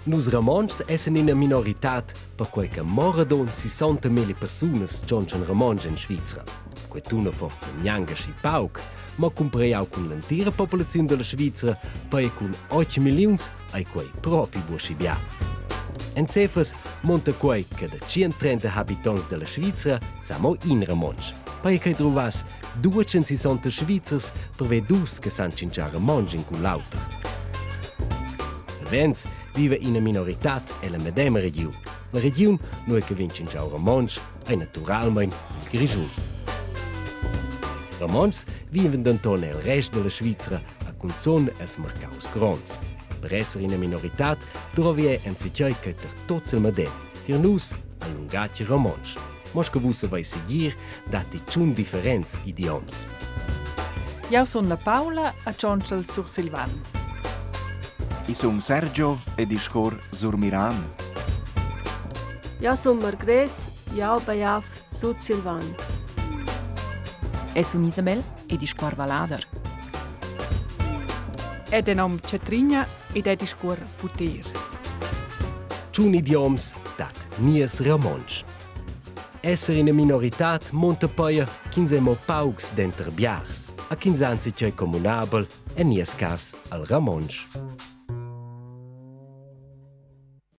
Nus romonschs essen in minoritad per quei che moradon 60.000 personas giungen romonsch in Svizzera. Quetuna forza gnanga schi pauk, ma comprei auch con l'intera popolazione della Svizzera per con 8 milioni ai quei propri buosibia. En cifras monta quei che da 130 abitanti della Svizzera siamo in romonsch. Per che trovas 260 Svizzers per vedus che san cinciare romonsch con l'altro. Vens vive in una minorità e la medesima regione. La regione non è che vince in ciao romonsch e naturalmente il Grigiun. Romonsch viven denton nel resto della Svizzera a conzon els mercaus grons. Per essere in una minorità trovi è anziché che per tutti il medem, per nus allungati romonsch. Mos che vusse vai seguir dati ciun differenz idioms. Io sono la Paola a Cioncial sur Silvan. I som Sergio e discor sur Miran. Ja som Margret, ja bejaf Sud Silvan. E sono Isabel e discor Valader. E de nom Cetrigna e de discor Putir. Ciun idioms dat nies romonsch. Essere in una minorità monta poi chinsemo pauks d'enter biars, a kinsanzi c'è comunabel e nies cas al romonsch.